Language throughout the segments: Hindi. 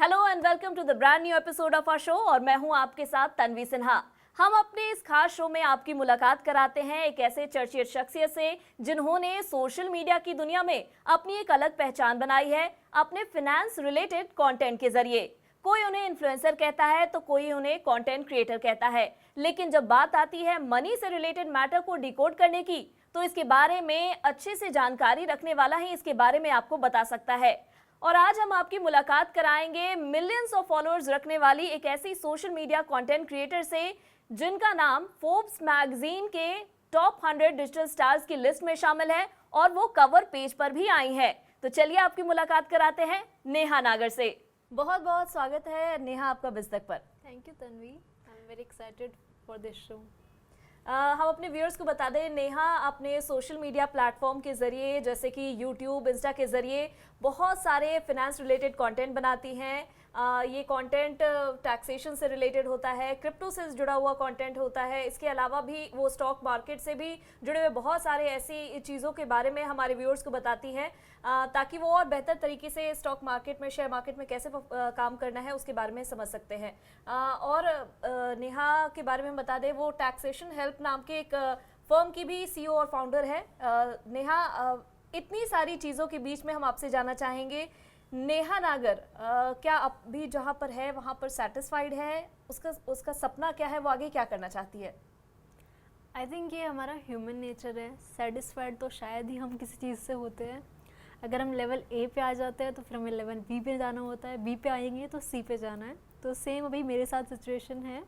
Hello and welcome to the brand new episode of our show और मैं हूं आपके साथ तन्वी सिन्हा। हम अपने इस खास शो में आपकी मुलाकात कराते हैं एक ऐसे चर्चित शख्सियत से जिन्होंने सोशल मीडिया की दुनिया में अपनी एक अलग पहचान बनाई है अपने फिनेंस रिलेटेड कंटेंट के जरिए। कोई उन्हें इन्फ्लुएंसर कहता है तो कोई उन्हें कंटेंट क्रिएटर कहता है, लेकिन जब बात आती है मनी से रिलेटेड मैटर को डिकोड करने की तो इसके बारे में अच्छे से जानकारी रखने वाला ही इसके बारे में आपको बता सकता है। और आज हम आपकी मुलाकात कराएंगे मिलियंस ऑफ फॉलोअर्स रखने वाली एक ऐसी सोशल मीडिया कंटेंट क्रिएटर से जिनका नाम फोर्ब्स मैगजीन के टॉप 100 डिजिटल स्टार्स की लिस्ट में शामिल है और वो कवर पेज पर भी आई हैं। तो चलिए आपकी मुलाकात कराते हैं नेहा नागर से। बहुत बहुत स्वागत है नेहा आपका बिस्तक पर। Thank you Tanvi, I am very excited for this show. हम अपने व्यूअर्स को बता दें, नेहा अपने सोशल मीडिया प्लेटफॉर्म के ज़रिए जैसे कि यूट्यूब, इंस्टा के ज़रिए बहुत सारे फिनेंस रिलेटेड कंटेंट बनाती हैं। ये कंटेंट टैक्सेशन से रिलेटेड होता है, क्रिप्टो से जुड़ा हुआ कंटेंट होता है। इसके अलावा भी वो स्टॉक मार्केट से भी जुड़े हुए बहुत सारे ऐसी चीज़ों के बारे में हमारे व्यूअर्स को बताती हैं ताकि वो और बेहतर तरीके से स्टॉक मार्केट में, शेयर मार्केट में कैसे काम करना है उसके बारे में समझ सकते हैं। और नेहा के बारे में बता दें, वो टैक्सेशन हेल्प नाम के एक फर्म की भी सीईओ और फाउंडर है। नेहा, इतनी सारी चीज़ों के बीच में हम आपसे जानना चाहेंगे, नेहा नागर क्या अभी जहाँ पर है वहाँ पर सेटिस्फाइड है? उसका सपना क्या है? वो आगे क्या करना चाहती है? आई थिंक ये हमारा ह्यूमन नेचर है। सेटिस्फाइड तो शायद ही हम किसी चीज़ से होते हैं। अगर हम लेवल ए पे आ जाते हैं तो फिर हमें लेवल बी पे जाना होता है, बी पे आएंगे तो सी पे जाना है। तो सेम अभी मेरे साथ सिचुएशन है।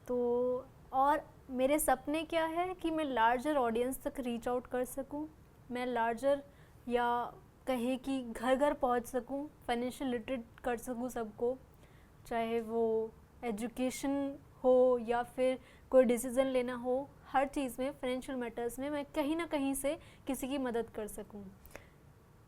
तो और मेरे सपने क्या है कि मैं लार्जर ऑडियंस तक रीच आउट कर सकूं, मैं लार्जर या कहे कि घर घर पहुंच सकूं, फाइनेंशियल लिटरेट कर सकूं सबको, चाहे वो एजुकेशन हो या फिर कोई डिसीज़न लेना हो। हर चीज़ में, फाइनेंशियल मैटर्स में मैं कहीं ना कहीं से किसी की मदद कर सकूं।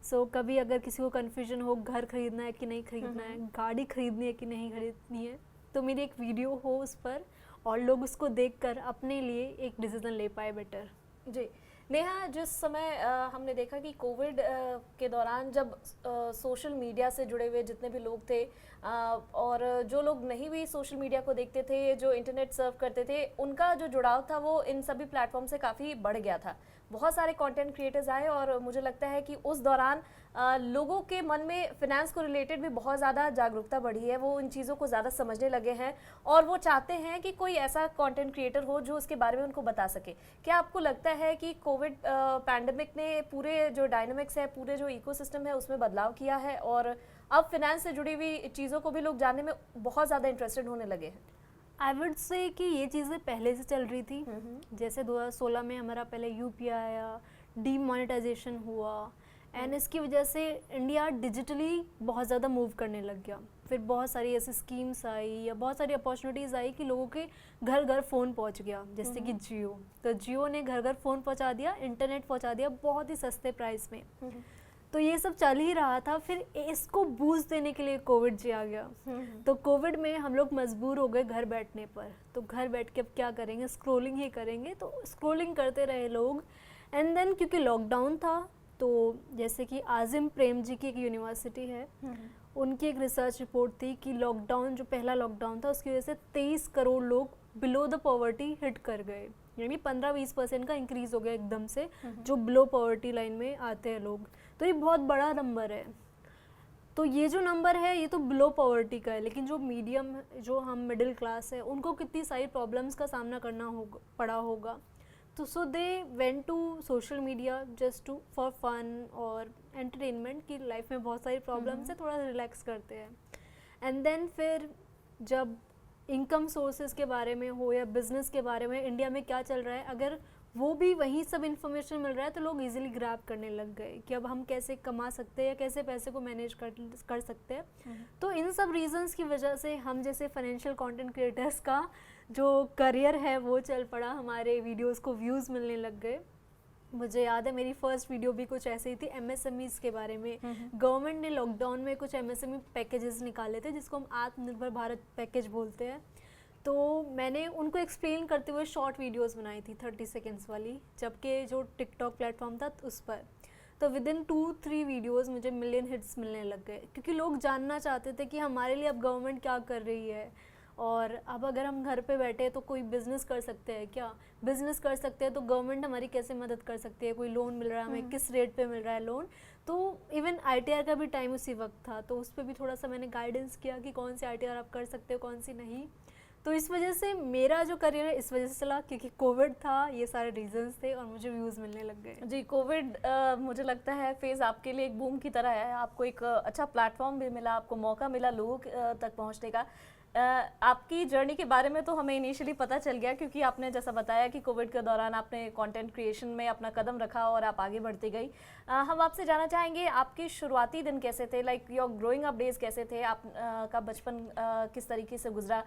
सो कभी अगर किसी को कन्फ्यूजन हो घर खरीदना है कि नहीं खरीदना है, गाड़ी खरीदनी है कि नहीं खरीदनी है, तो मेरी एक वीडियो हो उस पर और लोग उसको देखकर अपने लिए एक डिसीज़न ले पाए बेटर। जी नेहा, जिस समय हमने देखा कि कोविड के दौरान जब सोशल मीडिया से जुड़े हुए जितने भी लोग थे और जो लोग नहीं भी सोशल मीडिया को देखते थे, जो इंटरनेट सर्व करते थे, उनका जो जुड़ाव था वो इन सभी प्लेटफॉर्म से काफ़ी बढ़ गया था। बहुत सारे कंटेंट क्रिएटर्स आए और मुझे लगता है कि उस दौरान लोगों के मन में फिनेंस को रिलेटेड भी बहुत ज़्यादा जागरूकता बढ़ी है। वो इन चीज़ों को ज़्यादा समझने लगे हैं और वो चाहते हैं कि कोई ऐसा कंटेंट क्रिएटर हो जो उसके बारे में उनको बता सके। क्या आपको लगता है कि कोविड पैंडेमिक ने पूरे जो डायनामिक्स है, पूरे जो इकोसिस्टम है उसमें बदलाव किया है और अब फिनेंस से जुड़ी हुई चीज़ों को भी लोग जानने में बहुत ज़्यादा इंटरेस्टेड होने लगे हैं? आई वुड से कि ये चीज़ें पहले से चल रही थी। जैसे 2016 में हमारा पहले यूपीआई आया, डीमोनेटाइजेशन हुआ एंड इसकी वजह से इंडिया डिजिटली बहुत ज़्यादा मूव करने लग गया। फिर बहुत सारी ऐसी स्कीम्स आई या बहुत सारी अपॉर्चुनिटीज़ आई कि लोगों के घर घर फ़ोन पहुंच गया, जैसे कि जियो। तो जियो ने घर घर फ़ोन पहुंचा दिया, इंटरनेट पहुंचा दिया बहुत ही सस्ते प्राइस में। तो ये सब चल ही रहा था। फिर इसको बूस्ट देने के लिए कोविड जी आ गया। तो कोविड में हम लोग मजबूर हो गए घर बैठने पर। तो घर बैठ के अब क्या करेंगे, स्क्रॉलिंग ही करेंगे। तो स्क्रॉलिंग करते रहे लोग एंड देन क्योंकि लॉकडाउन था तो जैसे कि आजिम प्रेम जी की एक यूनिवर्सिटी है, उनकी एक रिसर्च रिपोर्ट थी कि लॉकडाउन, जो पहला लॉकडाउन था, उसकी वजह से 23 करोड़ लोग बिलो द पॉवर्टी हिट कर गए। यानी 15-20% का इंक्रीज़ हो गया एकदम से जो बिलो पॉवर्टी लाइन में आते हैं लोग। तो ये बहुत बड़ा नंबर है। तो ये जो नंबर है ये तो बिलो पॉवर्टी का है, लेकिन जो मीडियम, जो हम मिडिल क्लास है, उनको कितनी सारी प्रॉब्लम्स का सामना करना पड़ा होगा। तो so they went to social media just to for fun और एंटरटेनमेंट की लाइफ में बहुत सारी प्रॉब्लम्स है, थोड़ा रिलैक्स करते हैं। एंड देन फिर जब इनकम सोर्सेज के बारे में हो या बिजनेस के बारे में, इंडिया में क्या चल रहा है, अगर वो भी वही सब इन्फॉर्मेशन मिल रहा है तो लोग इजीली ग्रैब करने लग गए कि अब हम कैसे कमा सकते हैं या कैसे पैसे को मैनेज कर सकते हैं। तो इन सब रीजंस की वजह से हम जैसे फाइनेंशियल कंटेंट क्रिएटर्स का जो करियर है वो चल पड़ा, हमारे वीडियोस को व्यूज़ मिलने लग गए। मुझे याद है मेरी फर्स्ट वीडियो भी कुछ ऐसे ही थी, एमएसएमईज़ के बारे में। गवर्नमेंट ने लॉकडाउन में कुछ एमएसएमई पैकेजेस निकाले थे जिसको हम आत्मनिर्भर भारत पैकेज बोलते हैं। तो मैंने उनको एक्सप्लेन करते हुए शॉर्ट वीडियोस बनाई थी 30 सेकेंड्स वाली, जबकि जो टिकटॉक प्लेटफॉर्म था उस पर। तो विद इन 2-3 वीडियोज़ मुझे मिलियन हिट्स मिलने लग गए, क्योंकि लोग जानना चाहते थे कि हमारे लिए अब गवर्नमेंट क्या कर रही है, और अब अगर हम घर पे बैठे तो कोई बिज़नेस कर सकते हैं क्या, बिज़नेस कर सकते हैं तो गवर्नमेंट हमारी कैसे मदद कर सकती है, कोई लोन मिल रहा है हमें, किस रेट पे मिल रहा है लोन। तो इवन ITR का भी टाइम उसी वक्त था, तो उस पर भी थोड़ा सा मैंने गाइडेंस किया कि कौन सी ITR आप कर सकते हो, कौन सी नहीं। तो इस वजह से मेरा जो करियर है इस वजह से चला, क्योंकि कोविड था, ये सारे रीजंस थे और मुझे व्यूज़ मिलने लग गए। जी, कोविड मुझे लगता है फेज़ आपके लिए एक बूम की तरह है। आपको एक अच्छा प्लेटफॉर्म भी मिला, आपको मौका मिला लोगों तक पहुंचने का। आपकी जर्नी के बारे में तो हमें इनिशियली पता चल गया, क्योंकि आपने जैसा बताया कि कोविड के दौरान आपने कंटेंट क्रिएशन में अपना कदम रखा और आप आगे बढ़ती गई। हम आपसे जानना चाहेंगे आपके शुरुआती दिन कैसे थे, like your growing up days कैसे थे, आप का बचपन किस तरीके से गुजरा,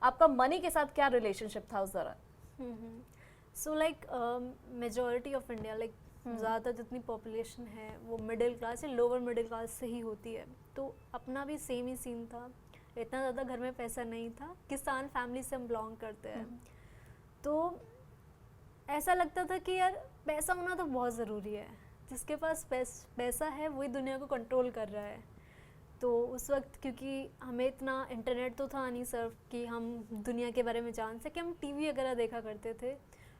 आपका मनी के साथ क्या रिलेशनशिप था उस दौरान? So like majority of India, like ज़्यादातर जितनी पॉपुलेशन है वो मिडिल क्लास या लोअर मिडिल क्लास से ही होती है। तो अपना भी सेम ही सीन था, इतना ज़्यादा घर में पैसा नहीं था, किसान फैमिली से हम बिलोंग करते हैं। तो ऐसा लगता था कि यार पैसा होना तो बहुत ज़रूरी है, जिसके पास पैसा है वही दुनिया को कंट्रोल कर रहा है। तो उस वक्त क्योंकि हमें इतना इंटरनेट तो था नहीं सर कि हम दुनिया के बारे में जान सकें, हम टीवी वगैरह देखा करते थे,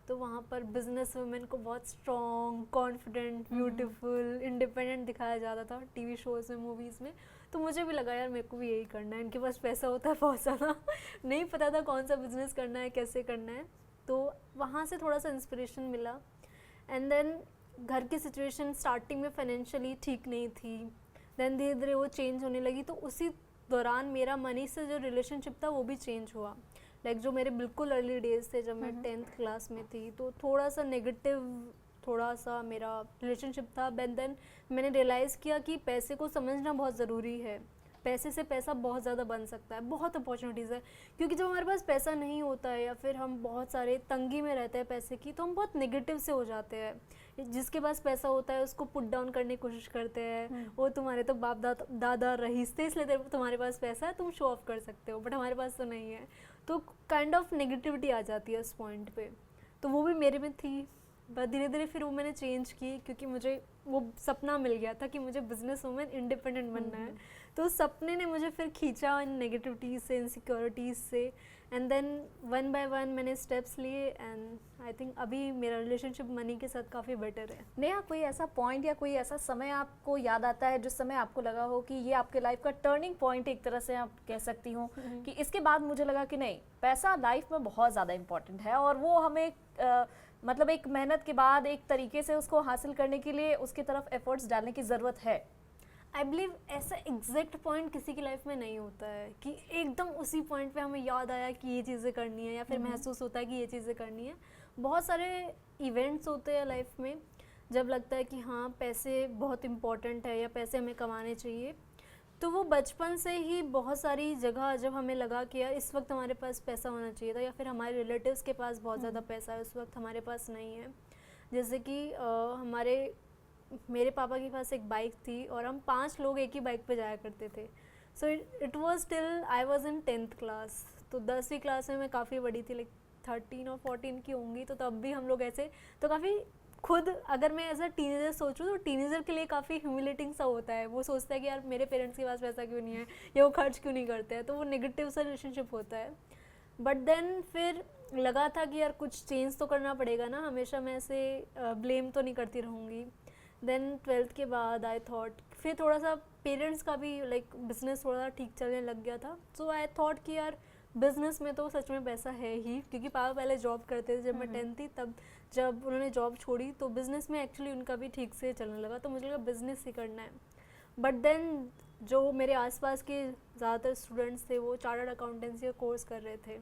तो वहाँ पर बिजनेस वुमेन को बहुत स्ट्रॉन्ग, कॉन्फिडेंट, ब्यूटीफुल, इंडिपेंडेंट दिखाया जाता था टीवी शोज़ में, मूवीज़ में। तो मुझे भी लगा यार मेरे को भी यही करना है, इनके पास पैसा होता है बहुत ज़्यादा नहीं पता था कौन सा बिज़नेस करना है, कैसे करना है। तो वहाँ से थोड़ा सा इंस्पिरेशन मिला। एंड देन घर की सिचुएशन स्टार्टिंग में फाइनेंशियली ठीक नहीं थी, देन धीरे धीरे वो चेंज होने लगी। तो उसी दौरान मेरा मनी से जो रिलेशनशिप था वो भी चेंज हुआ। लाइक जो मेरे बिल्कुल अर्ली डेज थे जब मैं 10th क्लास में थी, तो थोड़ा सा नेगेटिव, थोड़ा सा मेरा रिलेशनशिप था। बट देन मैंने रियलाइज़ किया कि पैसे को समझना बहुत ज़रूरी है, पैसे से पैसा बहुत ज़्यादा बन सकता है, बहुत अपॉर्चुनिटीज़ है। क्योंकि जब हमारे पास पैसा नहीं होता है या फिर हम बहुत सारे तंगी में रहते हैं पैसे की, तो हम बहुत नेगेटिव से हो जाते हैं। जिसके पास पैसा होता है उसको पुट डाउन करने की कोशिश करते हैं, वो तुम्हारे तो बाप दादा रईस थे इसलिए तुम्हारे पास पैसा है, तुम शो ऑफ कर सकते हो, बट हमारे पास तो नहीं है। तो काइंड ऑफ नेगेटिविटी आ जाती है उस पॉइंट पे, तो वो भी मेरे में थी। बट धीरे धीरे फिर वो मैंने चेंज की, क्योंकि मुझे वो सपना मिल गया था कि मुझे बिजनेस वूमेन इंडिपेंडेंट बनना है। तो उस सपने ने मुझे फिर खींचा इन नेगेटिविटीज़ से, इनसिक्योरिटीज़ से। And then one by one मैंने स्टेप्स लिए, एंड आई थिंक अभी मेरा रिलेशनशिप मनी के साथ काफ़ी बेटर है। नेहा, कोई ऐसा पॉइंट या कोई ऐसा समय आपको याद आता है जिस समय आपको लगा हो कि ये आपके लाइफ का टर्निंग पॉइंट एक तरह से आप कह सकती हो कि इसके बाद मुझे लगा कि नहीं, पैसा लाइफ में बहुत ज़्यादा इम्पॉर्टेंट है और वो हमें मतलब एक मेहनत के बाद एक तरीके से उसको हासिल करने के लिए उसकी तरफ एफर्ट्स डालने की ज़रूरत है? आई बिलीव ऐसा एग्जैक्ट पॉइंट किसी की लाइफ में नहीं होता है कि एकदम उसी पॉइंट पे हमें याद आया कि ये चीज़ें करनी है, या फिर महसूस होता है कि ये चीज़ें करनी है। बहुत सारे इवेंट्स होते हैं लाइफ में जब लगता है कि हाँ पैसे बहुत इम्पॉर्टेंट है या पैसे हमें कमाने चाहिए। तो वो बचपन से ही बहुत सारी जगह जब हमें लगा कि यार इस वक्त हमारे पास पैसा होना चाहिए था, या फिर हमारे रिलेटिव्स के पास बहुत ज़्यादा पैसा है, उस वक्त हमारे पास नहीं है। जैसे कि मेरे पापा के पास एक बाइक थी और हम 5 लोग एक ही बाइक पे जाया करते थे। So it was till I was in 10th class. तो 10वीं क्लास में मैं काफ़ी बड़ी थी, लाइक 13 और 14 की होंगी। तो तब भी हम लोग ऐसे, तो काफ़ी खुद अगर मैं एज अ टीनेजर सोचूं तो टीनेजर के लिए काफ़ी ह्यूमिलेटिंग सा होता है। वो सोचता है कि यार मेरे पेरेंट्स के पास पैसा क्यों नहीं है, या वो खर्च क्यों नहीं करते हैं, तो वो नेगेटिव सा रिलेशनशिप होता है। बट देन फिर लगा था कि यार कुछ चेंज तो करना पड़ेगा ना, हमेशा मैं ऐसे ब्लेम तो नहीं करती रहूँगी। देन 12th के बाद आई थॉट, फिर थोड़ा सा पेरेंट्स का भी लाइक बिजनेस थोड़ा ठीक चलने लग गया था। सो आई थॉट कि यार बिज़नेस में तो सच में पैसा है ही, क्योंकि पापा पहले जॉब करते थे जब मैं 10th थी, तब जब उन्होंने जॉब छोड़ी तो बिज़नेस में एक्चुअली उनका भी ठीक से चलने लगा। तो मुझे लगा बिज़नेस ही करना है। बट देन जो मेरे आसपास के ज़्यादातर स्टूडेंट्स थे वो चार्टर्ड अकाउंटेंसी का कोर्स कर रहे थे,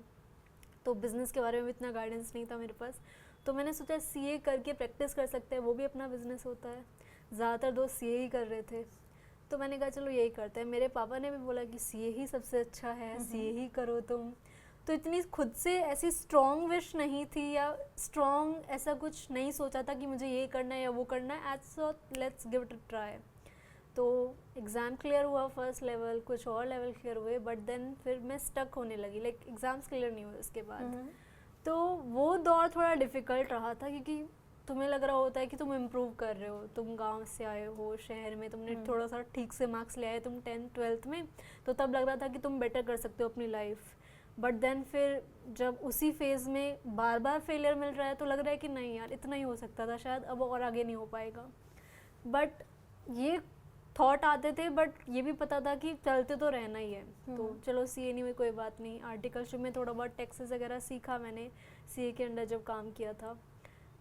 तो बिज़नेस के बारे में इतना गाइडेंस नहीं था मेरे पास। तो मैंने सोचा CA करके प्रैक्टिस कर सकते हैं, वो भी अपना बिज़नेस होता है। ज़्यादातर दोस्त CA ही कर रहे थे, तो मैंने कहा चलो यही करते हैं। मेरे पापा ने भी बोला कि CA ही सबसे अच्छा है, CA ही करो तुम। तो इतनी खुद से ऐसी स्ट्रॉन्ग विश नहीं थी, या स्ट्रॉन्ग ऐसा कुछ नहीं सोचा था कि मुझे ये करना है या वो करना है। As so let's give it a try. तो एग्ज़ाम क्लियर हुआ फर्स्ट लेवल, कुछ और लेवल क्लियर हुए, बट देन फिर मैं स्टक होने लगी, लाइक एग्ज़ाम्स क्लियर नहीं हुए उसके बाद। तो वो दौर थोड़ा डिफ़िकल्ट रहा था, क्योंकि तुम्हें लग रहा होता है कि तुम इम्प्रूव कर रहे हो, तुम गांव से आए हो शहर में, तुमने थोड़ा सा ठीक से मार्क्स ले आए तुम 10th-12th में, तो तब लग रहा था कि तुम बेटर कर सकते हो अपनी लाइफ। बट देन फिर जब उसी फेज़ में बार बार फेलियर मिल रहा है तो लग रहा है कि नहीं यार इतना ही हो सकता था शायद, अब और आगे नहीं हो पाएगा। बट ये थॉट आते थे, बट ये भी पता था कि चलते तो रहना ही है। तो चलो सीए नहीं हुई कोई बात नहीं, आर्टिकलशिप में थोड़ा बहुत टैक्सेस वगैरह सीखा मैंने सीए के अंडर जब काम किया था।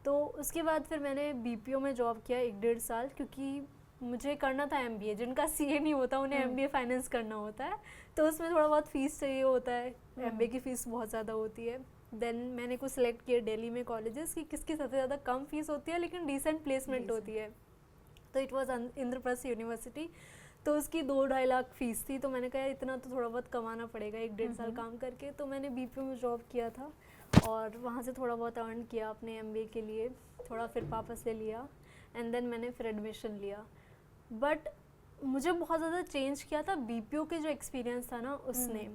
तो उसके बाद फिर मैंने बीपीओ में जॉब किया 1-1.5 साल, क्योंकि मुझे करना था एमबीए। जिनका सीए नहीं होता उन्हें एमबीए फाइनेंस करना होता है, तो उसमें थोड़ा बहुत फ़ीस चाहिए होता है, एमबीए की फ़ीस बहुत ज़्यादा होती है। देन मैंने कुछ सिलेक्ट किए दिल्ली में कॉलेजेस कि किसकी सबसे ज़्यादा कम फीस होती है लेकिन डिसेंट प्लेसमेंट होती है। तो इट वाज इंद्रप्रस्थ यूनिवर्सिटी, तो उसकी 2-2.5 लाख फीस थी। तो मैंने कहा इतना तो थोड़ा बहुत कमाना पड़ेगा 1-1.5 साल काम करके। तो मैंने बीपीओ में जॉब किया था और वहाँ से थोड़ा बहुत अर्न किया अपने एमबीए के लिए, थोड़ा फिर वापस ले लिया एंड देन मैंने फिर एडमिशन लिया। बट मुझे बहुत ज़्यादा चेंज किया था बीपीओ के जो एक्सपीरियंस था ना उसने,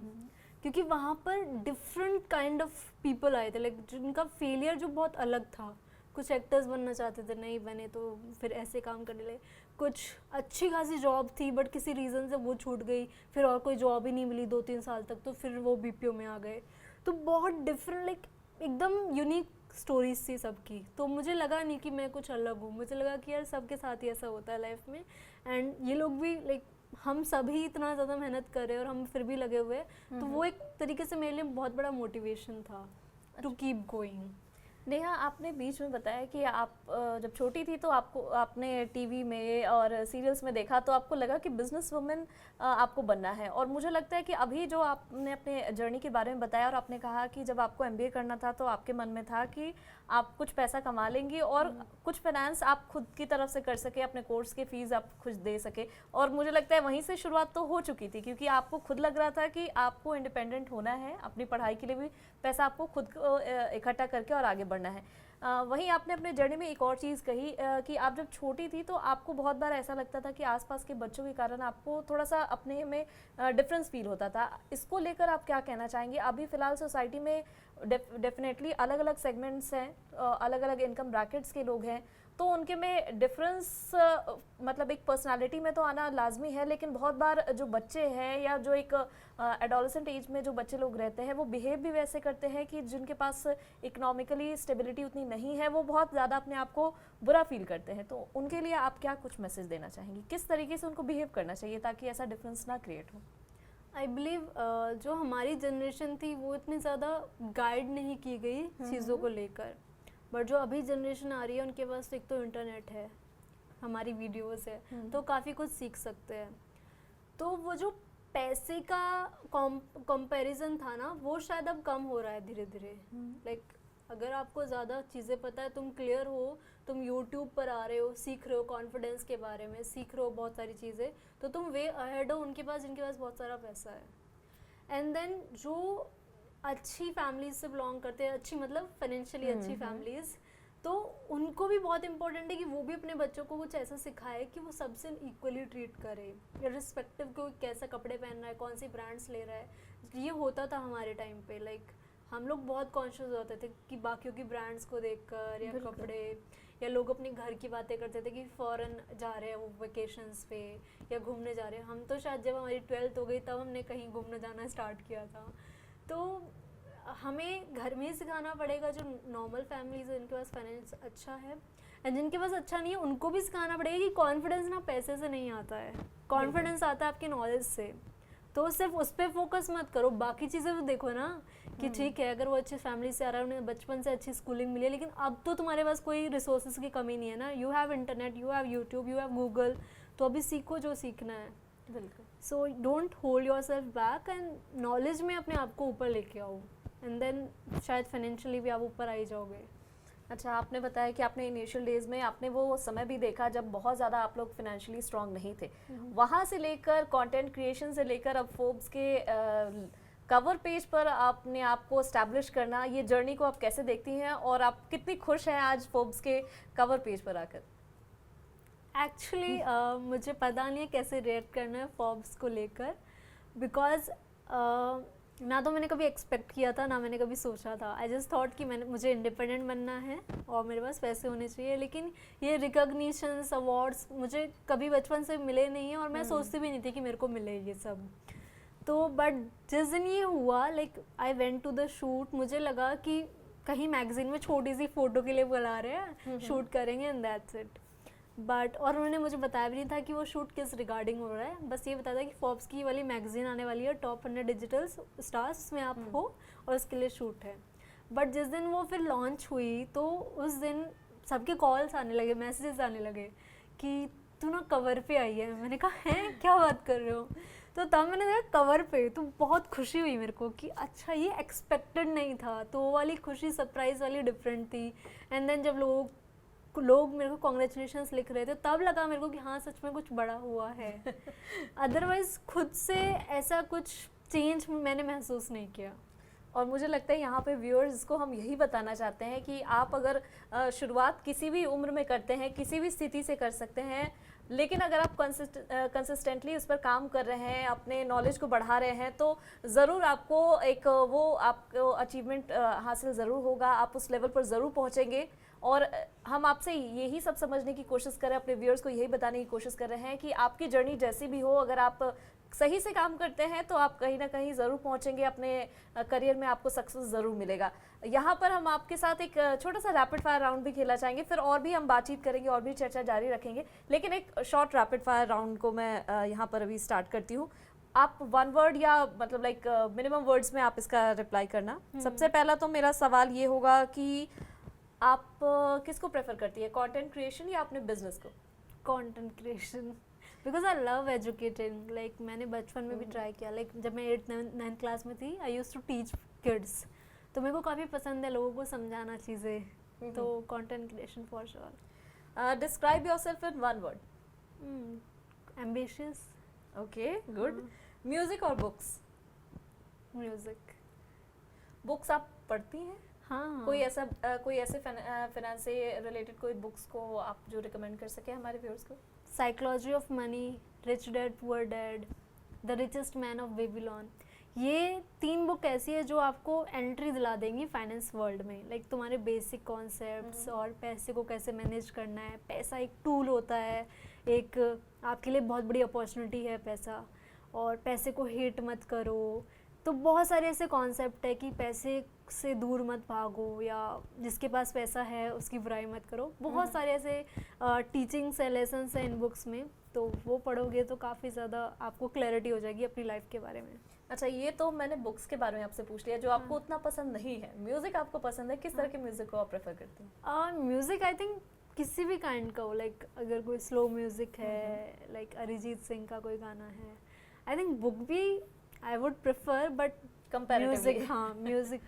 क्योंकि वहाँ पर डिफरेंट काइंड ऑफ पीपल आए थे, लाइक जिनका फेलियर जो बहुत अलग था। कुछ एक्टर्स बनना चाहते थे, नहीं बने तो फिर ऐसे काम करने लगे। कुछ अच्छी खासी जॉब थी बट किसी रीज़न से वो छूट गई, फिर और कोई जॉब ही नहीं मिली 2-3 साल तक, तो फिर वो बीपीओ में आ गए। तो बहुत डिफरेंट, लाइक एकदम यूनिक स्टोरीज थी सबकी। तो मुझे लगा नहीं कि मैं कुछ अलग हूँ, मुझे लगा कि यार सबके साथ ही ऐसा होता है लाइफ में, एंड ये लोग भी लाइक हम सभी इतना ज़्यादा मेहनत कर रहे हैं और हम फिर भी लगे हुए हैं। तो वो एक तरीके से मेरे लिए बहुत बड़ा मोटिवेशन था टू कीप गोइंग। नेहा, आपने बीच में बताया कि आप जब छोटी थी तो आपने टीवी में और सीरियल्स में देखा तो आपको लगा कि बिजनेस वुमेन आपको बनना है। और मुझे लगता है कि अभी जो आपने अपने जर्नी के बारे में बताया और आपने कहा कि जब आपको एमबीए करना था तो आपके मन में था कि आप कुछ पैसा कमा लेंगी और कुछ फाइनेंस आप खुद की तरफ से कर सके, अपने कोर्स की फीस आप खुद दे सके। और मुझे लगता है वहीं से शुरुआत तो हो चुकी थी, क्योंकि आपको खुद लग रहा था कि आपको इंडिपेंडेंट होना है, अपनी पढ़ाई के लिए भी पैसा आपको खुद इकट्ठा करके और आगे बढ़ना है। वहीं आपने अपने जर्नी में एक और चीज़ कही कि आप जब छोटी थी तो आपको बहुत बार ऐसा लगता था कि आसपास के बच्चों के कारण आपको थोड़ा सा अपने में डिफरेंस फील होता था। इसको लेकर आप क्या कहना चाहेंगे? अभी फ़िलहाल सोसाइटी में डेफिनेटली अलग अलग सेगमेंट्स हैं, अलग अलग इनकम ब्रैकेट्स के लोग हैं, तो उनके में डिफरेंस मतलब एक पर्सनालिटी में तो आना लाजमी है, लेकिन बहुत बार जो बच्चे हैं या जो एक एडोलेसेंट एज में जो बच्चे लोग रहते हैं वो बिहेव भी वैसे करते हैं कि जिनके पास इकोनॉमिकली स्टेबिलिटी उतनी नहीं है वो बहुत ज़्यादा अपने आप को बुरा फील करते हैं। तो उनके लिए आप क्या कुछ मैसेज देना चाहेंगी? किस तरीके से उनको बिहेव करना चाहिए ताकि ऐसा डिफरेंस ना क्रिएट हो? आई बिलीव जो हमारी जनरेशन थी वो इतनी ज़्यादा गाइड नहीं की गई चीज़ों को लेकर, बट जो अभी जनरेशन आ रही है उनके पास एक तो इंटरनेट है, हमारी वीडियोस है, तो काफ़ी कुछ सीख सकते हैं। तो वो जो पैसे का कंपैरिजन था ना वो शायद अब कम हो रहा है धीरे धीरे। लाइक अगर आपको ज़्यादा चीज़ें पता है, तुम क्लियर हो, तुम यूट्यूब पर आ रहे हो, सीख रहे हो, कॉन्फिडेंस के बारे में सीख रहे हो बहुत सारी चीज़ें, तो तुम वे अहेड हो उनके पास जिनके पास बहुत सारा पैसा है। एंड देन जो अच्छी फैमिलीज से बिलोंग करते हैं, अच्छी मतलब फाइनेंशियली अच्छी फैमिलीज, तो उनको भी बहुत इंपॉर्टेंट है कि वो भी अपने बच्चों को कुछ ऐसा सिखाए कि वो सबसे इक्वली ट्रीट करे, रिस्पेक्टिव को कैसा कपड़े पहन रहा है, कौन सी ब्रांड्स ले रहा है। ये होता था हमारे टाइम पे, लाइक हम लोग बहुत कॉन्शियस होते थे कि बाकियों की ब्रांड्स को देखकर या कपड़े, या लोग अपने घर की बातें करते थे कि फॉरेन जा रहे हैं वो वेकेशंस पे या घूमने जा रहे हैं। हम तो शायद जब हमारी 12th हो गई तब हमने कहीं घूमने जाना स्टार्ट किया था। तो हमें घर में ही सिखाना पड़ेगा, जो नॉर्मल फैमिलीज है उनके पास फाइनेंस अच्छा है, एंड जिनके पास अच्छा नहीं है उनको भी सिखाना पड़ेगा कि कॉन्फिडेंस ना पैसे से नहीं आता है, कॉन्फिडेंस आता है आपके नॉलेज से। तो सिर्फ उस पर फोकस मत करो, बाकी चीज़ें तो देखो ना कि ठीक है अगर वो अच्छी फैमिली से आ रहा है, उन्हें बचपन से अच्छी स्कूलिंग मिली है, लेकिन अब तो तुम्हारे पास कोई रिसोर्सेज की कमी नहीं है ना। You have internet, you have YouTube, you have Google, तो अभी सीखो जो सीखना है। बिल्कुल। So don't hold your self back and knowledge में अपने आप को ऊपर लेके आओ, एंड देन शायद फाइनेंशियली भी आप ऊपर आ ही जाओगे। अच्छा, आपने बताया कि आपने इनिशियल डेज में आपने वो समय भी देखा जब बहुत ज़्यादा आप लोग फाइनेंशियली स्ट्रांग नहीं थे। वहाँ से लेकर कंटेंट क्रिएशन से लेकर अब फोर्ब्स के कवर पेज पर अपने आप को एस्टैब्लिश करना, ये जर्नी को आप कैसे देखती हैं और आप कितनी खुश हैं आज फोर्ब्स के कवर पेज पर आकर? एक्चुअली मुझे पता नहीं है कैसे रिएक्ट करना है फोर्ब्स को लेकर, बिकॉज ना तो मैंने कभी एक्सपेक्ट किया था, ना मैंने कभी सोचा था। आई जस्ट थॉट कि मुझे इंडिपेंडेंट बनना है और मेरे पास पैसे होने चाहिए। लेकिन ये रिकॉग्निशंस, अवार्ड्स मुझे कभी बचपन से मिले नहीं हैं और मैं सोचती भी नहीं थी कि मेरे को मिले ये सब। तो बट जिस दिन ये हुआ, like I went to the shoot, मुझे लगा कि कहीं मैगजीन में छोटी सी फ़ोटो के लिए बुला रहे हैं, शूट करेंगे एंड दैट्स इट। बट और उन्होंने मुझे बताया भी नहीं था कि वो शूट किस रिगार्डिंग हो रहा है, बस ये बताया था कि फोर्ब्स की वाली मैगजीन आने वाली है, टॉप 100 डिजिटल स्टार्स, उसमें आप हो और उसके लिए शूट है। बट जिस दिन वो फिर लॉन्च हुई तो उस दिन सबके कॉल्स आने लगे, मैसेजेस आने लगे कि तू ना कवर पे आई है। मैंने कहा हैं, क्या बात कर रहे हो? तो तब मैंने देखा कवर पे, तो बहुत खुशी हुई मेरे को कि अच्छा ये एक्सपेक्टेड नहीं था। तो वो वाली खुशी, सरप्राइज वाली डिफरेंट थी। एंड देन जब लोग मेरे को कॉन्ग्रेचुलेशंस लिख रहे थे, तब लगा मेरे को कि हाँ सच में कुछ बड़ा हुआ है। अदरवाइज खुद से ऐसा कुछ चेंज मैंने महसूस नहीं किया। और मुझे लगता है यहाँ पे व्यूअर्स को हम यही बताना चाहते हैं कि आप अगर शुरुआत किसी भी उम्र में करते हैं, किसी भी स्थिति से कर सकते हैं, लेकिन अगर आप कंसिस्टेंटली उस पर काम कर रहे हैं, अपने नॉलेज को बढ़ा रहे हैं, तो ज़रूर आपको एक वो आपको अचीवमेंट हासिल ज़रूर होगा, आप उस लेवल पर ज़रूर पहुँचेंगे। और हम आपसे यही सब समझने की कोशिश कर रहे हैं, अपने व्यूअर्स को यही बताने की कोशिश कर रहे हैं कि आपकी जर्नी जैसी भी हो, अगर आप सही से काम करते हैं तो आप कहीं ना कहीं ज़रूर पहुंचेंगे, अपने करियर में आपको सक्सेस ज़रूर मिलेगा। यहाँ पर हम आपके साथ एक छोटा सा रैपिड फायर राउंड भी खेलना चाहेंगे, फिर और भी हम बातचीत करेंगे और भी चर्चा जारी रखेंगे, लेकिन एक शॉर्ट रैपिड फायर राउंड को मैं यहाँ पर अभी स्टार्ट करती हूँ। आप 1 वर्ड या मतलब लाइक मिनिमम वर्ड्स में आप इसका रिप्लाई करना। सबसे पहला तो मेरा सवाल ये होगा कि आप किसको प्रेफर करती है, कंटेंट क्रिएशन या अपने बिजनेस को? Content creation, because I love educating. Like मैंने बचपन में भी ट्राई किया, लाइक जब मैं 8th 9th क्लास में थी, आई यूज टू टीच किड्स। तो मेरे को काफ़ी पसंद है लोगों को समझाना चीज़ें, तो content creation for sure. Describe yourself in 1 word. Ambitious. Okay, good. Music और बुक्स? म्यूजिक। बुक्स आप पढ़ती हैं? हाँ। कोई ऐसे फाइनेंस से रिलेटेड कोई बुक्स को आप जो रिकमेंड कर सके हमारे व्यूअर्स को? Psychology of money, rich dad poor dad, the richest man of Babylon. ये 3 बुक ऐसी है जो आपको एंट्री दिला देंगी फाइनेंस वर्ल्ड में। लाइक तुम्हारे बेसिक कॉन्सेप्ट्स और पैसे को कैसे मैनेज करना है। पैसा एक टूल होता है, एक आपके लिए बहुत बड़ी अपॉर्चुनिटी है पैसा, और पैसे को हेट मत करो। तो बहुत सारे ऐसे कॉन्सेप्ट है कि पैसे से दूर मत भागो, या जिसके पास पैसा है उसकी बुराई मत करो। बहुत सारे ऐसे टीचिंग्स है, लेसन्स हैं इन बुक्स में, तो वो पढ़ोगे तो काफ़ी ज़्यादा आपको क्लैरिटी हो जाएगी अपनी लाइफ के बारे में। अच्छा, ये तो मैंने बुक्स के बारे में आपसे पूछ लिया, जो आपको उतना पसंद नहीं है। म्यूजिक आपको पसंद है, किस तरह के म्यूजिक को आप प्रेफर करती हैं? म्यूज़िक आई थिंक किसी भी काइंड का हो, लाइक अगर कोई स्लो म्यूज़िक है, लाइक अरिजीत सिंह का कोई गाना है। आई थिंक बुक भी I would prefer, but music, हाँ म्यूजिक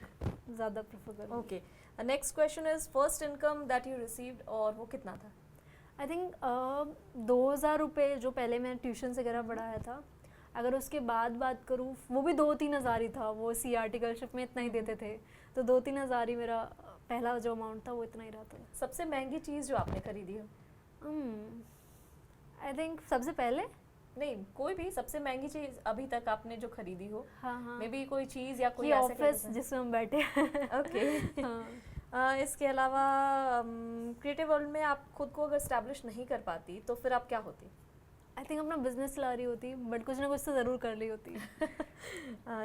ज़्यादा प्रेफर करूँगी। Okay, next question is first income that you received, और वो कितना था? आई थिंक 2000 रुपये जो पहले मैं ट्यूशन से वगैरह पढ़ाया था। अगर उसके बाद बात करूँ, वो भी 2-3 हज़ार ही था, वो सी आर्टिकलशिप में इतना ही देते थे, तो 2-3 हज़ार ही मेरा पहला जो अमाउंट था वो इतना ही रहा था। सबसे महंगी चीज़ जो आपने खरीदी हो? आई थिंक सबसे पहले नहीं, कोई भी सबसे महंगी चीज़ अभी तक आपने जो खरीदी हो। हाँ। मे बी कोई चीज़ या कोई ऑफिस जिसमें हम बैठे हैं। ओके। हाँ। इसके अलावा क्रिएटिव वर्ल्ड में आप खुद को अगर स्टैब्लिश नहीं कर पाती तो फिर आप क्या होती? आई थिंक अपना बिजनेस चला रही होती, बट कुछ ना कुछ तो ज़रूर कर रही होती।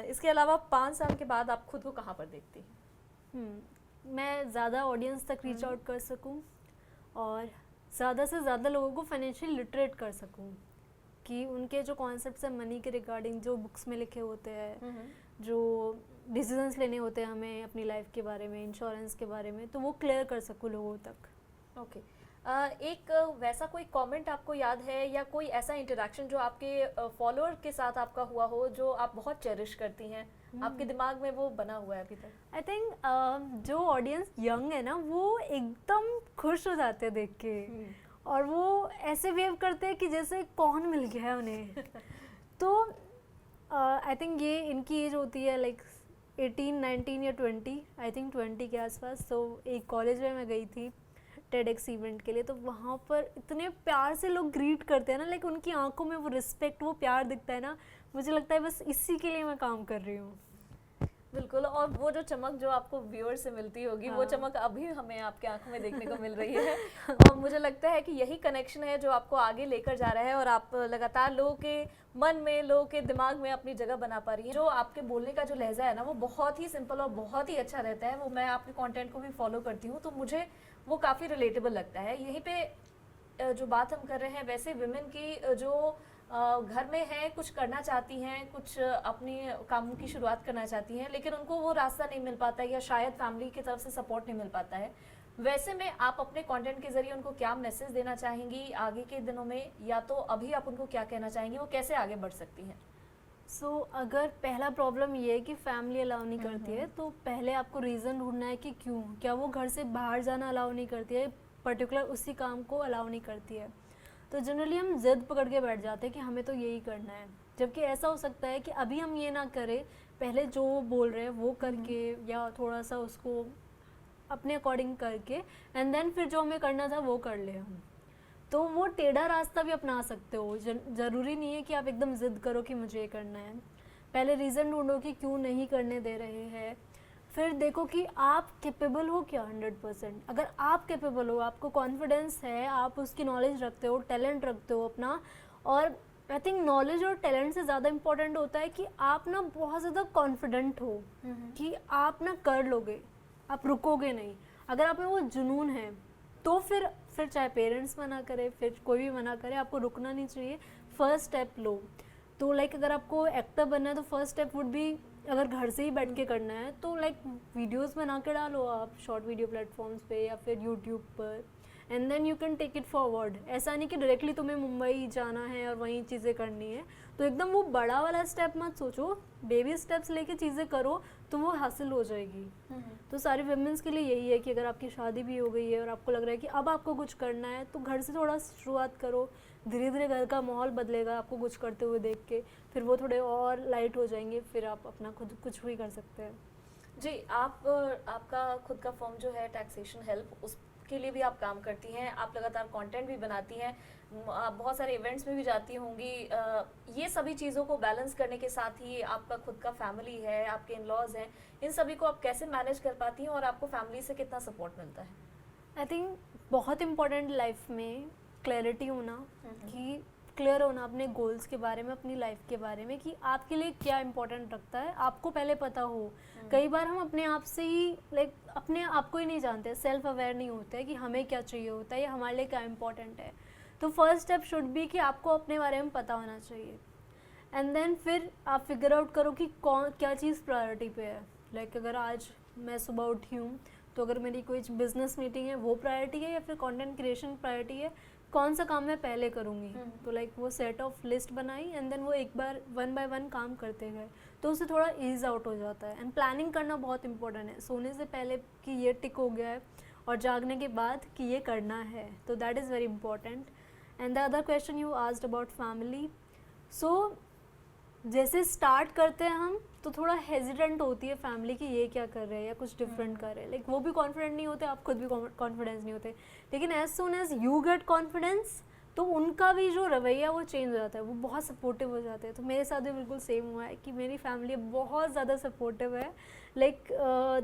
इसके अलावा 5 साल के बाद आप खुद को कहाँ पर देखती हैं? मैं ज़्यादा ऑडियंस तक रीच आउट कर सकूं और ज़्यादा से ज़्यादा लोगों को फाइनेंशियल लिटरेट कर सकूं, कि उनके जो कॉन्सेप्ट्स हैं मनी के रिगार्डिंग, जो बुक्स में लिखे होते हैं, जो डिसीजंस लेने होते हैं हमें अपनी लाइफ के बारे में, इंश्योरेंस के बारे में, तो वो क्लियर कर सकूं लोगों तक। ओके। एक वैसा कोई कमेंट आपको याद है या कोई ऐसा इंटरेक्शन जो आपके फॉलोअर के साथ आपका हुआ हो जो आप बहुत चेरिश करती हैं, आपके दिमाग में वो बना हुआ है अभी तक? आई थिंक जो ऑडियंस यंग है ना, वो एकदम खुश हो जाते हैं देख के, और वो ऐसे वेव करते हैं कि जैसे कौन मिल गया है उन्हें। तो आई थिंक ये इनकी एज होती है लाइक 18, 19 या 20, आई थिंक 20 के आसपास। तो एक कॉलेज में मैं गई थी TEDx इवेंट के लिए, तो वहाँ पर इतने प्यार से लोग ग्रीट करते हैं ना, लाइक उनकी आंखों में वो रिस्पेक्ट, वो प्यार दिखता है ना, मुझे लगता है बस इसी के लिए मैं काम कर रही हूँ। बिल्कुल, और वो जो चमक जो आपको व्यूअर से मिलती होगी, वो चमक अभी हमें आपके आंखों में देखने को मिल रही है। और मुझे लगता है कि यही कनेक्शन है जो आपको आगे लेकर जा रहा है और आप लगातार लोगों के मन में, लोगों के दिमाग में अपनी जगह बना पा रही हैं। जो आपके बोलने का जो लहजा है ना, वो बहुत ही सिंपल और बहुत ही अच्छा रहता है। वो मैं आपके कंटेंट को भी फॉलो करती हूँ, तो मुझे वो काफ़ी रिलेटेबल लगता है। यहीं पे जो बात हम कर रहे हैं, वैसे विमेन की जो घर में है, कुछ करना चाहती हैं, कुछ अपनी कामों की शुरुआत करना चाहती हैं, लेकिन उनको वो रास्ता नहीं मिल पाता है या शायद फैमिली की तरफ से सपोर्ट नहीं मिल पाता है। वैसे में आप अपने कंटेंट के जरिए उनको क्या मैसेज देना चाहेंगी आगे के दिनों में, या तो अभी आप उनको क्या कहना चाहेंगी, वो कैसे आगे बढ़ सकती हैं? सो अगर पहला प्रॉब्लम ये है कि फैमिली अलाउ नहीं करती है, तो पहले आपको रीज़न ढूंढना है कि क्यों, क्या वो घर से बाहर जाना अलाउ नहीं करती है, पर्टिकुलर उसी काम को अलाउ नहीं करती है। तो जनरली हम जिद पकड़ के बैठ जाते हैं कि हमें तो यही करना है, जबकि ऐसा हो सकता है कि अभी हम ये ना करें, पहले जो वो बोल रहे हैं वो करके या थोड़ा सा उसको अपने अकॉर्डिंग करके एंड देन फिर जो हमें करना था वो कर ले हम। तो वो टेढ़ा रास्ता भी अपना सकते हो, ज़रूरी नहीं है कि आप एकदम ज़िद करो कि मुझे ये करना है। पहले रीज़न ढूंढो कि क्यों नहीं करने दे रहे हैं, फिर देखो कि आप कैपेबल हो क्या 100%। अगर आप कैपेबल हो, आपको कॉन्फिडेंस है, आप उसकी नॉलेज रखते हो, टैलेंट रखते हो अपना, और आई थिंक नॉलेज और टैलेंट से ज़्यादा इम्पोर्टेंट होता है कि आप ना बहुत ज़्यादा कॉन्फिडेंट हो कि आप ना कर लोगे, आप रुकोगे नहीं। अगर आप में वो जुनून है तो फिर चाहे पेरेंट्स मना करे, फिर कोई भी मना करे, आपको रुकना नहीं चाहिए, फर्स्ट स्टेप लो। तो लाइक अगर आपको एक्टर बनना है तो फर्स्ट स्टेप वुड बी, अगर घर से ही बैठ के करना है तो लाइक वीडियोस बना के डालो आप शॉर्ट वीडियो प्लेटफॉर्म्स पे या फिर यूट्यूब पर, and then you can take it forward. ऐसा नहीं कि डायरेक्टली तुम्हें मुंबई जाना है और वहीं चीज़ें करनी है, तो एकदम वो बड़ा वाला स्टेप मत सोचो, बेबी स्टेप्स लेके चीज़ें करो तो वो हासिल हो जाएगी। तो सारी वुमेन्स के लिए यही है कि अगर आपकी शादी भी हो गई है और आपको लग रहा है कि अब आपको कुछ करना है, तो घर से थोड़ा शुरुआत करो, धीरे धीरे घर का माहौल बदलेगा आपको कुछ करते हुए देख के, फिर वो थोड़े और लाइट हो जाएंगे, फिर आप अपना खुद कुछ भी कर सकते हैं। जी, आपका खुद का फॉर्म जो है टैक्सेशन हेल्प, उसके लिए भी आप काम करती हैं, आप लगातार कंटेंट भी बनाती हैं, आप बहुत सारे इवेंट्स में भी जाती होंगी। ये सभी चीज़ों को बैलेंस करने के साथ ही आपका खुद का फैमिली है, आपके इन लॉज हैं, इन सभी को आप कैसे मैनेज कर पाती हैं और आपको फैमिली से कितना सपोर्ट मिलता है? आई थिंक बहुत इम्पोर्टेंट लाइफ में क्लैरिटी होना, कि क्लियर होना अपने गोल्स के बारे में, अपनी लाइफ के बारे में, कि आपके लिए क्या इम्पोर्टेंट रखता है, आपको पहले पता हो। कई बार हम अपने आप से ही लाइक अपने आप को ही नहीं जानते, सेल्फ अवेयर नहीं होते हैं कि हमें क्या चाहिए होता है या हमारे लिए क्या इम्पोर्टेंट है। तो फर्स्ट स्टेप शुड बी कि आपको अपने बारे में पता होना चाहिए, एंड देन फिर आप फिगर आउट करो कि कौन क्या चीज़ प्रायोरिटी पे है। लाइक अगर आज मैं सुबह उठी हूँ, तो अगर मेरी कोई बिजनेस मीटिंग है वो प्रायोरिटी है या फिर कंटेंट क्रिएशन प्रायोरिटी है, कौन सा काम मैं पहले करूँगी। तो लाइक वो सेट ऑफ लिस्ट बनाई एंड देन वो एक बार 1 बाय 1 काम करते गए, तो उससे थोड़ा ईज आउट हो जाता है। एंड प्लानिंग करना बहुत इंपॉर्टेंट है, सोने से पहले कि ये टिक हो गया है और जागने के बाद कि ये करना है, तो that is very important. And the other question you asked about family, so जैसे स्टार्ट करते हैं हम तो थोड़ा हेजिटेंट होती है फैमिली कि ये क्या कर रहे हैं या कुछ डिफरेंट कर रहे हैं, लाइक वो भी कॉन्फिडेंट नहीं होते, आप खुद भी कॉन्फिडेंस नहीं होते, लेकिन as soon as you get confidence तो उनका भी जो रवैया वो चेंज हो जाता है, वो बहुत सपोर्टिव हो जाते हैं। तो मेरे साथ भी बिल्कुल सेम हुआ है कि मेरी फैमिली बहुत ज़्यादा सपोर्टिव है। लाइक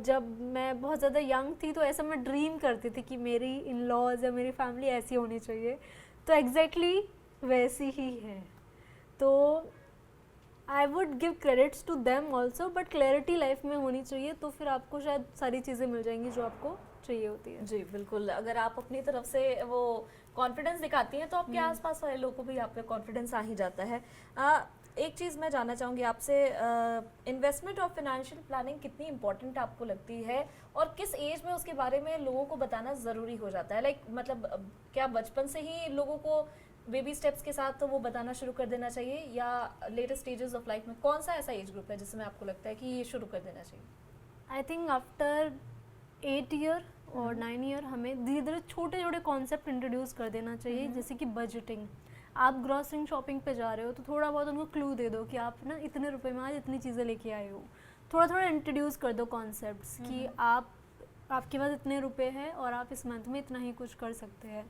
जब मैं बहुत ज़्यादा यंग थी तो ऐसा मैं ड्रीम करती थी कि मेरी इन लॉज या मेरी फैमिली ऐसी होनी चाहिए, तो एग्जैक्टली वैसी ही है। तो I would give credits to them also, but clarity life में होनी चाहिए, तो फिर आपको शायद सारी चीज़ें मिल जाएंगी जो आपको चाहिए होती है। जी बिल्कुल, अगर आप अपनी तरफ से वो कॉन्फिडेंस दिखाती हैं तो आपके आसपास वाले लोगों को भी आप पे कॉन्फिडेंस आ ही जाता है। एक चीज़ मैं जानना चाहूँगी आपसे, इन्वेस्टमेंट और फाइनेंशियल प्लानिंग कितनी इंपॉर्टेंट आपको लगती है और किस एज में उसके बारे में लोगों को बताना ज़रूरी हो जाता है? लाइक मतलब क्या बचपन से ही लोगों को बेबी स्टेप्स के साथ तो वो बताना शुरू कर देना चाहिए, या लेटर स्टेजेस ऑफ लाइफ में कौन सा ऐसा एज ग्रुप है जिसमें आपको लगता है कि ये शुरू कर देना चाहिए? आई थिंक आफ्टर 8 ईयर और 9 ईयर हमें धीरे धीरे छोटे छोटे कॉन्सेप्ट इंट्रोड्यूस कर देना चाहिए, जैसे कि बजटिंग। आप ग्रॉसरी शॉपिंग पे जा रहे हो तो थोड़ा बहुत उनको क्लू दे दो कि आप ना इतने रुपए में आज इतनी चीज़ें लेके आए हो, थोड़ा थोड़ा इंट्रोड्यूस कर दो कॉन्सेप्ट्स कि आपके पास इतने रुपए हैं और आप इस मंथ में इतना ही कुछ कर सकते हैं।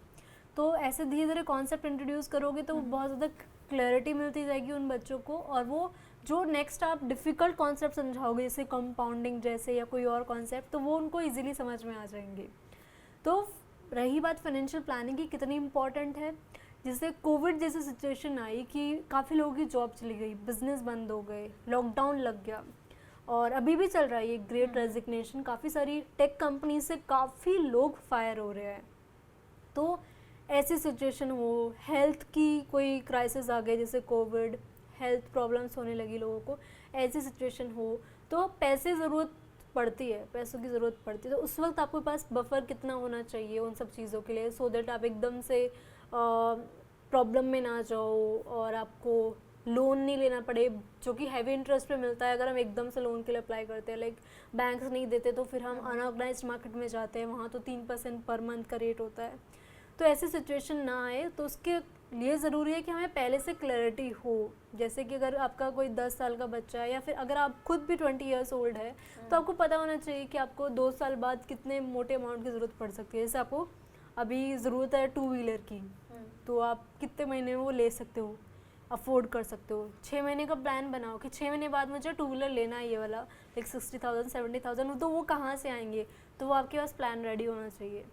तो ऐसे धीरे धीरे कॉन्सेप्ट इंट्रोड्यूस करोगे तो बहुत ज़्यादा क्लैरिटी मिलती जाएगी उन बच्चों को, और वो जो नेक्स्ट आप डिफ़िकल्ट कॉन्सेप्ट समझाओगे जैसे कंपाउंडिंग जैसे या कोई और कॉन्सेप्ट, तो वो उनको इजीली समझ में आ जाएंगे। तो रही बात फाइनेंशियल प्लानिंग की कितनी इम्पॉर्टेंट है, जैसे कोविड जैसी सिचुएशन आई कि काफ़ी लोगों की जॉब चली गई, बिजनेस बंद हो गए, लॉकडाउन लग गया, और अभी भी चल रहा है ये ग्रेट रेजिग्नेशन, काफ़ी सारी टेक कंपनी से काफ़ी लोग फायर हो रहे हैं। तो ऐसी सिचुएशन हो, हेल्थ की कोई क्राइसिस आ गई जैसे कोविड, हेल्थ प्रॉब्लम्स होने लगी लोगों को, ऐसी सिचुएशन हो तो पैसे ज़रूरत पड़ती है, पैसों की ज़रूरत पड़ती है। तो उस वक्त आपके पास बफर कितना होना चाहिए उन सब चीज़ों के लिए, सो दैट आप एकदम से प्रॉब्लम में ना जाओ और आपको लोन नहीं लेना पड़े जो कि हैवी इंटरेस्ट पे मिलता है अगर हम एकदम से लोन के लिए अप्लाई करते हैं। लाइक बैंक्स नहीं देते तो फिर हम अनऑर्गेनाइज्ड मार्केट में जाते हैं, वहाँ तो 3% पर मंथ का रेट होता है। तो ऐसी सिचुएशन ना आए तो उसके लिए ज़रूरी है कि हमें पहले से क्लैरिटी हो। जैसे कि अगर आपका कोई 10 साल का बच्चा है या फिर अगर आप खुद भी 20 ईयर्स ओल्ड है तो आपको पता होना चाहिए कि आपको 2 साल बाद कितने मोटे अमाउंट की ज़रूरत पड़ सकती है। जैसे आपको अभी ज़रूरत है 2 व्हीलर की, तो आप कितने महीने में वो ले सकते हो, अफोर्ड कर सकते हो। 6 महीने का प्लान बनाओ कि 6 महीने बाद मुझे 2 व्हीलर लेना है ये वाला, लाइक 60,000 70,000, तो वो कहाँ से आएंगे, तो वो आपके पास प्लान रेडी होना चाहिए।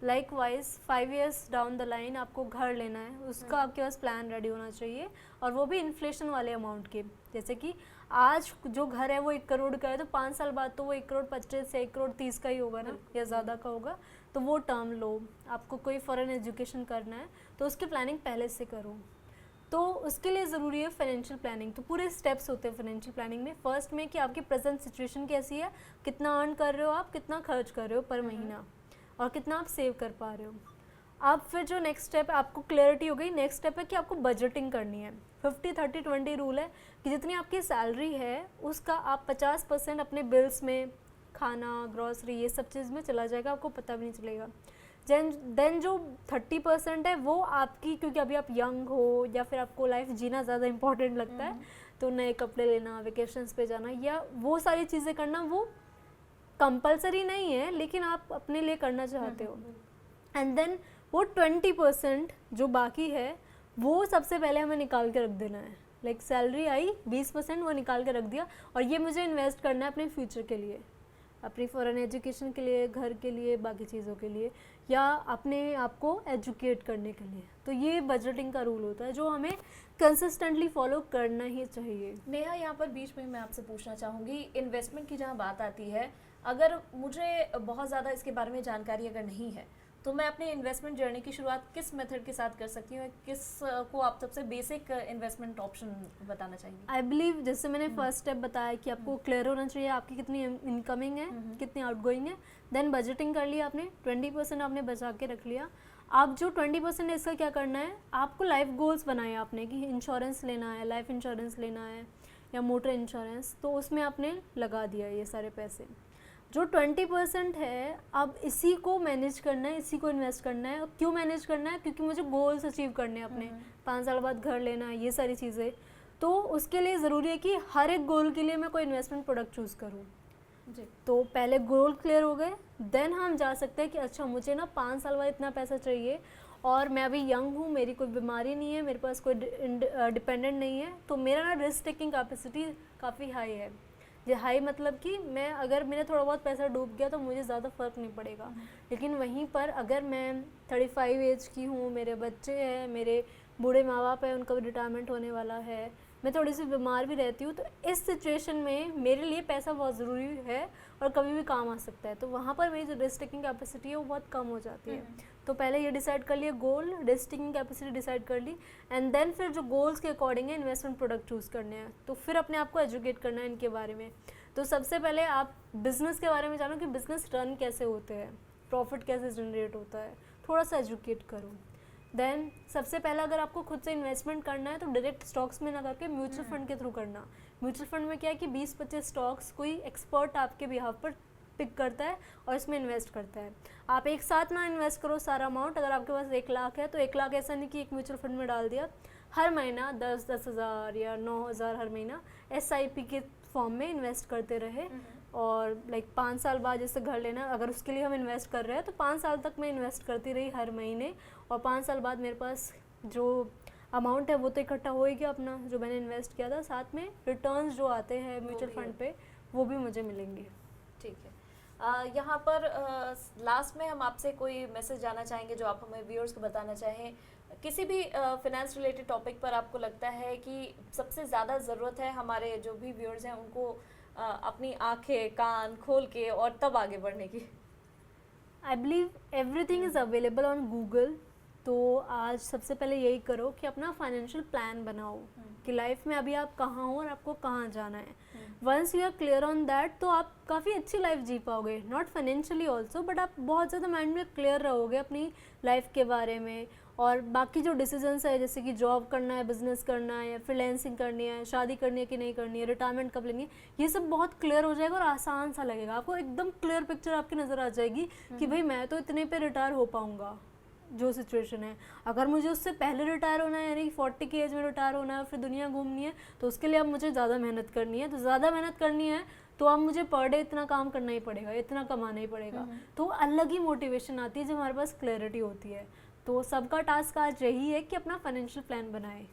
Like wise 5 years down the line आपको घर लेना है, उसका आपके पास प्लान रेडी होना चाहिए, और वो भी इन्फ्लेशन वाले अमाउंट के। जैसे कि आज जो घर है वो 1 करोड़ का है तो 5 साल बाद तो वो 1 करोड़ 25 या 1 करोड़ 30 का ही होगा ना, या ज़्यादा का होगा। तो वो टर्म लो। आपको कोई फॉरेन एजुकेशन करना है तो उसकी प्लानिंग पहले से करो। तो उसके लिए ज़रूरी है फाइनेंशियल प्लानिंग। तो पूरे स्टेप्स होते हैं फाइनेंशियल प्लानिंग में। फर्स्ट में कि आपकी प्रेजेंट सिचुएशन कैसी है, कितना अर्न कर रहे हो आप, कितना खर्च कर रहे हो पर महीना, और कितना आप सेव कर पा रहे हो। अब फिर जो नेक्स्ट स्टेप है, आपको क्लैरिटी हो गई, नेक्स्ट स्टेप है कि आपको बजटिंग करनी है। 50-30-20 रूल है कि जितनी आपकी सैलरी है उसका आप 50% अपने बिल्स में, खाना, ग्रॉसरी, ये सब चीज़ में चला जाएगा, आपको पता भी नहीं चलेगा। देन जो 30% है वो आपकी, क्योंकि अभी आप यंग हो या फिर आपको लाइफ जीना ज़्यादा इंपॉर्टेंट लगता है, तो नए कपड़े लेना, वेकेशंस पे जाना या वो सारी चीज़ें करना, वो कंपलसरी नहीं है लेकिन आप अपने लिए करना चाहते हो। एंड देन वो 20% जो बाकी है वो सबसे पहले हमें निकाल के रख देना है। लाइक सैलरी आई 20% वो निकाल के रख दिया, और ये मुझे इन्वेस्ट करना है अपने फ्यूचर के लिए, अपनी फॉरेन एजुकेशन के लिए, घर के लिए, बाकी चीज़ों के लिए, या अपने आप को एजुकेट करने के लिए। तो ये बजटिंग का रूल होता है जो हमें कंसिस्टेंटली फॉलो करना ही चाहिए। नेहा, यहाँ पर बीच में मैं आपसे पूछना चाहूँगी, इन्वेस्टमेंट की जहाँ बात आती है, अगर मुझे बहुत ज़्यादा इसके बारे में जानकारी अगर नहीं है तो मैं अपने इन्वेस्टमेंट जर्नी की शुरुआत किस मेथड के साथ कर सकती हूँ, किस को आप सबसे बेसिक इन्वेस्टमेंट ऑप्शन बताना चाहेंगे? आई बिलीव जैसे मैंने फर्स्ट स्टेप बताया कि आपको क्लियर होना चाहिए आपकी कितनी इनकमिंग है, कितनी आउटगोइंग है। देन बजटिंग कर लिया आपने, 20% आपने बचा के रख लिया। आप जो 20% है इसका क्या करना है, आपको लाइफ गोल्स बनाए आपने कि इंश्योरेंस लेना है, लाइफ इंश्योरेंस लेना है या मोटर इंश्योरेंस, तो उसमें आपने लगा दिया ये सारे पैसे। जो 20% है अब इसी को मैनेज करना है, इसी को इन्वेस्ट करना है। क्यों मैनेज करना है? क्योंकि मुझे गोल्स अचीव करने हैं अपने, 5 साल बाद घर लेना है, ये सारी चीज़ें। तो उसके लिए ज़रूरी है कि हर एक गोल के लिए मैं कोई इन्वेस्टमेंट प्रोडक्ट चूज़ करूँ जी। तो पहले गोल क्लियर हो गए, देन हम जा सकते हैं कि अच्छा मुझे ना 5 साल बाद इतना पैसा चाहिए, और मैं अभी यंग हूँ, मेरी कोई बीमारी नहीं है, मेरे पास कोई डिपेंडेंट नहीं है, तो मेरा ना रिस्क टेकिंग कैपेसिटी काफ़ी हाई है। ये हाई मतलब कि मैं अगर मेरा थोड़ा बहुत पैसा डूब गया तो मुझे ज़्यादा फ़र्क नहीं पड़ेगा। लेकिन वहीं पर अगर मैं 35 एज की हूँ, मेरे बच्चे हैं, मेरे बूढ़े माँ बाप हैं, उनका भी रिटायरमेंट होने वाला है, मैं थोड़ी सी बीमार भी रहती हूँ, तो इस सिचुएशन में मेरे लिए पैसा बहुत ज़रूरी है और कभी भी काम आ सकता है। तो वहाँ पर मेरी जो रिस्क टेकिंग कैपेसिटी है वो बहुत कम हो जाती है। तो पहले ये डिसाइड कर लिया गोल, रिस्क टेकिंग कैपेसिटी डिसाइड कर ली, एंड देन फिर जो गोल्स के अकॉर्डिंग है इन्वेस्टमेंट प्रोडक्ट चूज़ करने हैं। तो फिर अपने आप को एजुकेट करना है इनके बारे में। तो सबसे पहले आप बिज़नेस के बारे में जानो कि बिज़नेस रन कैसे होते हैं, प्रॉफिट कैसे जनरेट होता है, थोड़ा सा एजुकेट करो। देन सबसे पहला अगर आपको खुद से इन्वेस्टमेंट करना है तो डायरेक्ट स्टॉक्स में ना करके म्यूचुअल फंड के थ्रू करना। म्यूचुअल फंड में क्या है कि 20-25 स्टॉक्स कोई एक्सपर्ट आपके बिहाफ पर पिक करता है और इसमें इन्वेस्ट करता है। आप एक साथ ना इन्वेस्ट करो सारा अमाउंट। अगर आपके पास 1 लाख है तो 1 लाख ऐसा नहीं कि एक म्यूचुअल फंड में डाल दिया, हर महीना 10-10 हज़ार या 9 हज़ार हर महीना SIP के फॉर्म में इन्वेस्ट करते रहे। और लाइक 5 साल बाद जैसे घर लेना, अगर उसके लिए हम इन्वेस्ट कर रहे हैं तो 5 साल तक मैं इन्वेस्ट करती रही हर महीने, और 5 साल बाद मेरे पास जो अमाउंट है वो तो इकट्ठा हो ही गया अपना, जो मैंने इन्वेस्ट किया था, साथ में रिटर्न्स जो आते हैं म्यूचुअल फंड पे वो भी मुझे मिलेंगे। ठीक है। यहाँ पर लास्ट में हम आपसे कोई मैसेज जाना चाहेंगे जो आप हमें व्यूअर्स को बताना चाहें, किसी भी फाइनेंस रिलेटेड टॉपिक पर आपको लगता है कि सबसे ज़्यादा ज़रूरत है हमारे जो भी व्यूअर्स हैं उनको अपनी आंखें कान खोल के और तब आगे बढ़ने की? I believe everything is available on Google. तो आज सबसे पहले यही करो कि अपना फाइनेंशियल प्लान बनाओ कि लाइफ में अभी आप कहाँ हो और आपको कहाँ जाना है। Once you are clear on that तो आप काफ़ी अच्छी लाइफ जी पाओगे, नॉट फाइनेंशियली ऑल्सो, बट आप बहुत ज़्यादा माइंड में क्लियर रहोगे अपनी लाइफ के बारे में। और बाकी जो डिसीजंस है, जैसे कि जॉब करना है, बिजनेस करना है, या फ्रीलांसिंग करनी है, शादी करनी है कि नहीं करनी है, रिटायरमेंट कब लेनी है, ये सब बहुत क्लियर हो जाएगा और आसान सा लगेगा आपको। एकदम क्लियर पिक्चर आपकी नज़र आ जाएगी कि भाई मैं तो इतने पे रिटायर हो पाऊँगा, जो सिचुएशन है। अगर मुझे उससे पहले रिटायर होना है, यानी 40 की एज में रिटायर होना है, फिर दुनिया घूमनी है, तो उसके लिए अब मुझे ज़्यादा मेहनत करनी है। तो ज़्यादा मेहनत करनी है तो अब मुझे पर डे इतना काम करना ही पड़ेगा, इतना कमाना ही पड़ेगा। तो अलग ही मोटिवेशन आती है जब हमारे पास क्लैरिटी होती है। तो सबका टास्क आज यही है कि अपना फाइनेंशियल प्लान बनाए।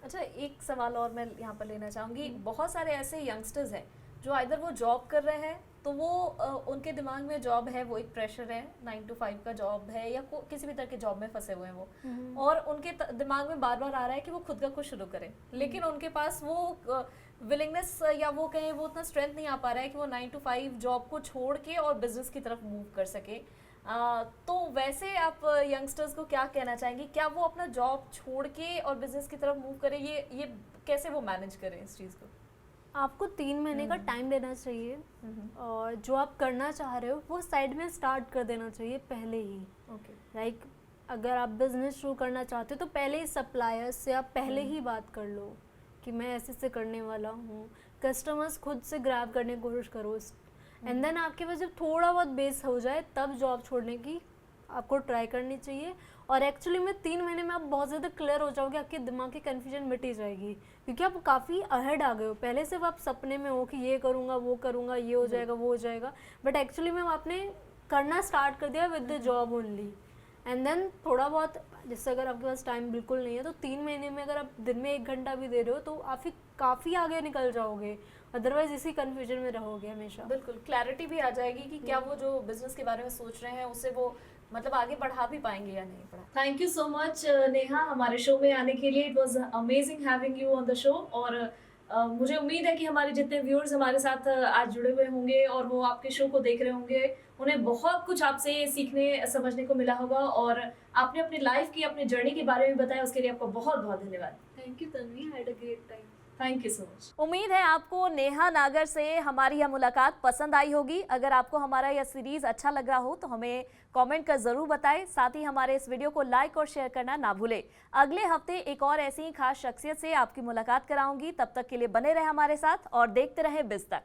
अच्छा, एक सवाल और मैं यहाँ पर लेना चाहूँगी। बहुत सारे ऐसे यंगस्टर्स हैं जो आइदर वो जॉब कर रहे हैं तो वो उनके दिमाग में जॉब है, वो एक प्रेशर है, 9 to 5 का जॉब है, या किसी भी तरह के जॉब में फंसे हुए हैं वो, और उनके दिमाग में बार बार आ रहा है कि वो खुद का कुछ शुरू करें, लेकिन उनके पास वो विलिंगनेस या वो कहें वो उतना स्ट्रेंथ नहीं आ पा रहा है कि वो 9 to 5 जॉब को छोड़ के और बिजनेस की तरफ मूव कर सके। तो वैसे आप यंगस्टर्स को क्या कहना चाहेंगे? क्या वो अपना जॉब छोड़ के और बिजनेस की तरफ मूव करें? ये कैसे वो मैनेज करें इस चीज़ को? आपको 3 महीने का टाइम देना चाहिए और जो आप करना चाह रहे हो वो साइड में स्टार्ट कर देना चाहिए पहले ही। ओके। लाइक अगर आप बिजनेस शुरू करना चाहते हो तो पहले ही सप्लायर्स से आप पहले ही बात कर लो कि मैं ऐसे से करने वाला हूँ। कस्टमर्स खुद से ग्रैब करने की कोशिश करो, एंड देन आपके पास जब थोड़ा बहुत बेस हो जाए तब जॉब छोड़ने की आपको ट्राई करनी चाहिए। और एक्चुअली में 3 महीने में आप बहुत ज़्यादा क्लियर हो जाओगे, आपके दिमाग की कन्फ्यूजन मिट ही जाएगी, क्योंकि आप काफ़ी अहेड आ गए हो। पहले सिर्फ आप सपने में हो कि ये करूँगा, वो करूँगा, ये हो जाएगा, वो हो जाएगा, बट एक्चुअली में आपने करना स्टार्ट कर दिया with the job only. And then थोड़ा बहुत, जैसे अगर आपके पास टाइम बिल्कुल नहीं है तो 3 महीने में अगर आप दिन में 1 घंटा भी दे रहे हो तो आप फिर काफ़ी आगे निकल जाओगे, अदरवाइज इसी कन्फ्यूजन में रहोगे हमेशा। बिल्कुल, क्लैरिटी भी आ जाएगी कि क्या वो जो बिजनेस के बारे में सोच रहे हैं उससे वो मतलब आगे बढ़ा भी पाएंगे या नहीं बढ़ा। Thank you so much Neha हमारे शो में आने के लिए। It was amazing having you on the show. और मुझे उम्मीद है कि हमारे जितने व्यूअर्स हमारे साथ आज जुड़े हुए होंगे और वो आपके शो को देख रहे होंगे, उन्हें बहुत कुछ आपसे सीखने समझने को मिला होगा। और आपने अपनी लाइफ की, अपनी जर्नी के बारे में बताया, उसके लिए आपका बहुत बहुत धन्यवाद। Thank you Tanvi, had a great time. Thank you so much. उम्मीद है आपको नेहा नागर से हमारी यह मुलाकात पसंद आई होगी। अगर आपको हमारा यह सीरीज अच्छा लग रहा हो तो हमें कमेंट कर जरूर बताएं। साथ ही हमारे इस वीडियो को लाइक और शेयर करना ना भूलें। अगले हफ्ते एक और ऐसी ही खास शख्सियत से आपकी मुलाकात कराऊंगी। तब तक के लिए बने रहे हमारे साथ और देखते रहे बिज़ तक।